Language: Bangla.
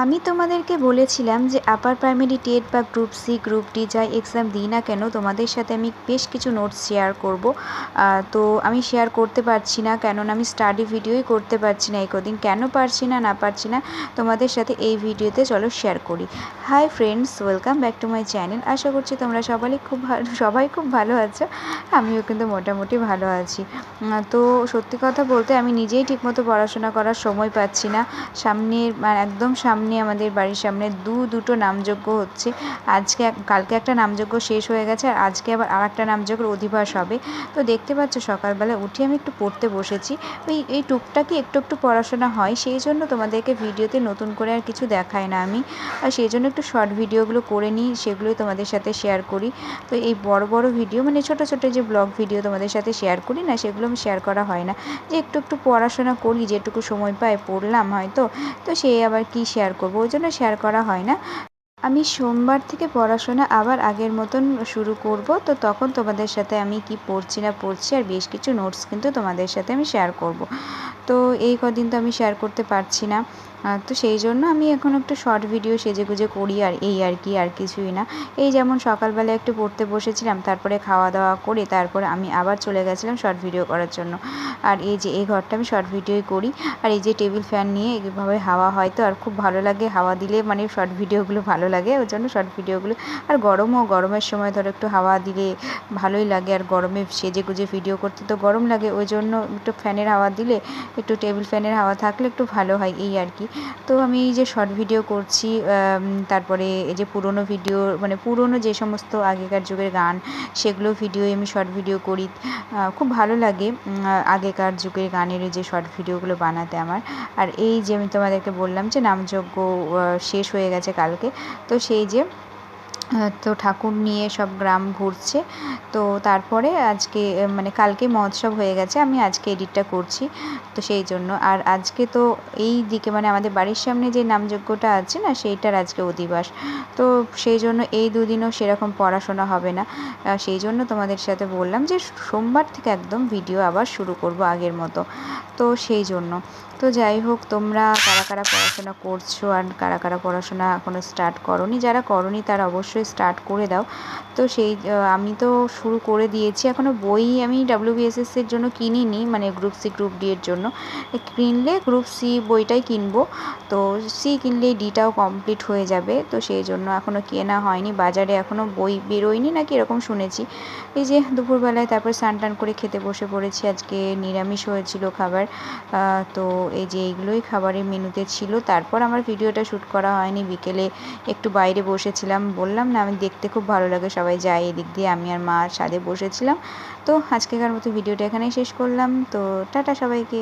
আমি তোমাদেরকে বলেছিলাম যে আপার প্রাইমারি টেট বা গ্রুপ সি গ্রুপ ডি যাই এক্সাম দিই না কেন তোমাদের সাথে আমি বেশ কিছু নোটস শেয়ার করব। তো আমি শেয়ার করতে পারছি না, কেননা আমি স্টাডি ভিডিওই করতে পারছি না এই কদিন। কেন পারছি না তোমাদের সাথে এই ভিডিওতে চলো শেয়ার করি। Hi friends, welcome back to my channel. আশা করছি তোমরা সবাই খুব ভালো আছো। আমিও কিন্তু মোটামুটি ভালো আছি। তো সত্যি কথা বলতে আমি নিজেই ঠিকমতো পড়াশোনা করার সময় পাচ্ছি না। একদম সামনে আমাদের বাড়ির সামনে দুটো নামযজ্ঞ হচ্ছে। কালকে একটা নামযজ্ঞ শেষ হয়ে গেছে, আর আজকে আবার আরেকটা নামযজ্ঞের অধিবাস হবে। তো দেখতে পাচ্ছ সকালবেলা উঠে আমি একটু পড়তে বসেছি। এই টুকটাকি একটু পড়াশোনা হয়, সেই জন্য তোমাদেরকে ভিডিওতে নতুন করে আর কিছু দেখাই না আমি। আর সেই জন্য একটু শর্ট ভিডিওগুলো করে নিই, সেগুলোই তোমাদের সাথে শেয়ার করি। তো এই বড় ভিডিও মানে ছোট যে ব্লগ ভিডিও তোমাদের সাথে শেয়ার করি না, সেগুলো আমি শেয়ার করা হয় না। যে একটু পড়াশোনা করি, যেটুকু সময় পাই পড়লাম হয়তো, তো সে আবার কি শেয়ার করবো, ওই জন্য শেয়ার করা হয় না। আমি সোমবার থেকে পড়াশোনা আবার আগের মতন শুরু করব। তো তখন তোমাদের সাথে আমি কি পড়ছি না পড়ছি আর বেশ কিছু নোটস কিন্তু তোমাদের সাথে আমি শেয়ার করব। তো এই কদিন তো আমি শেয়ার করতে পারছি না। তো সেই জন্য আমি এখন একটু শর্ট ভিডিও সেজেগুজে করি, আর এই আর কি, আর কিছুই না। এই যেমন সকালবেলা একটু পড়তে বসেছিলাম, তারপরে খাওয়া দাওয়া করে তারপরে আমি আবার চলে গেছিলাম শর্ট ভিডিও করার জন্য। আর এই যে এই ঘরটা আমি শর্ট ভিডিওই করি। আর এই যে টেবিল ফ্যান নিয়ে এইভাবে হাওয়া হয়, তো আর খুব ভালো লাগে হাওয়া দিলে, মানে শর্ট ভিডিওগুলো ভালো লাগে, ওই জন্য শর্ট ভিডিওগুলো। আর গরমের সময় ধরো একটু হাওয়া দিলে ভালোই লাগে। আর গরমে সেজেগুজে ভিডিও করতে তো গরম লাগে, ওই জন্য একটু ফ্যানের হাওয়া দিলে, একটু টেবিল ফ্যানের হাওয়া থাকলে একটু ভালো হয়, এই আর কি। তো আমি এই যে শর্ট ভিডিও করছি, তারপরে এই যে পুরনো ভিডিও, মানে পুরনো যে সমস্ত আগেকার যুগের গান, সেগুলো ভিডিও আমি শর্ট ভিডিও করি। খুব ভালো লাগে আগেকার যুগের গানের যে শর্ট ভিডিওগুলো বানাতে আমার। আর এই যে আমি তোমাদেরকে বললাম যে নামযজ্ঞ শেষ হয়ে গেছে কালকে, তো সেই যে তো ঠাকুর নিয়ে সব গ্রাম ঘুরছে। তো তারপরে আজকে মানে কালকে মহোৎসব হয়ে গেছে, আমি আজকে এডিটটা করছি, তো সেই জন্য। আর আজকে তো এই দিকে মানে আমাদের বাড়ির সামনে যে নামযজ্ঞটা আছে না, সেইটার আজকে অধিবাস। তো সেই জন্য এই দুদিনও সেরকম পড়াশোনা হবে না। সেই জন্য তোমাদের সাথে বললাম যে সোমবার থেকে একদম ভিডিও আবার শুরু করব আগের মতো। তো সেই জন্য, তো যাই হোক, তোমরা কারা পড়াশোনা করছো আর কারা পড়াশোনা এখনও স্টার্ট করোনি, যারা করোনি তারা অবশ্যই স্টার্ট করে দাও। তো আমি তো শুরু করে দিয়েছি। এখনও বই আমি WBSS-এর জন্য কিনিনি, মানে গ্রুপ সি গ্রুপ ডি এর জন্য। কিনলে গ্রুপ সি বইটাই কিনবো। তো সি কিনলেই ডিটাও কমপ্লিট হয়ে যাবে, তো সেই জন্য এখনও কেনা হয়নি। বাজারে এখনও বই বেরোয়নি নাকি এরকম শুনেছি। এই যে দুপুরবেলায় তারপর স্নান টান করে খেতে বসে পড়েছি। আজকে নিরামিষ হয়েছিল খাবার। তো এই যে এইগুলোই খাবারের মেনুতে ছিল। তারপর আমার ভিডিওটা শ্যুট করা হয়নি। বিকেলে একটু বাইরে বসেছিলাম, বললাম না আমি দেখতে খুব ভালো লাগে, সবাই যায় এদিক দিয়ে, আমি আর মা ছাদে বসেছিলাম। তো আজকেকার মতো ভিডিওটা এখানেই শেষ করলাম। তো টাটা সবাইকে।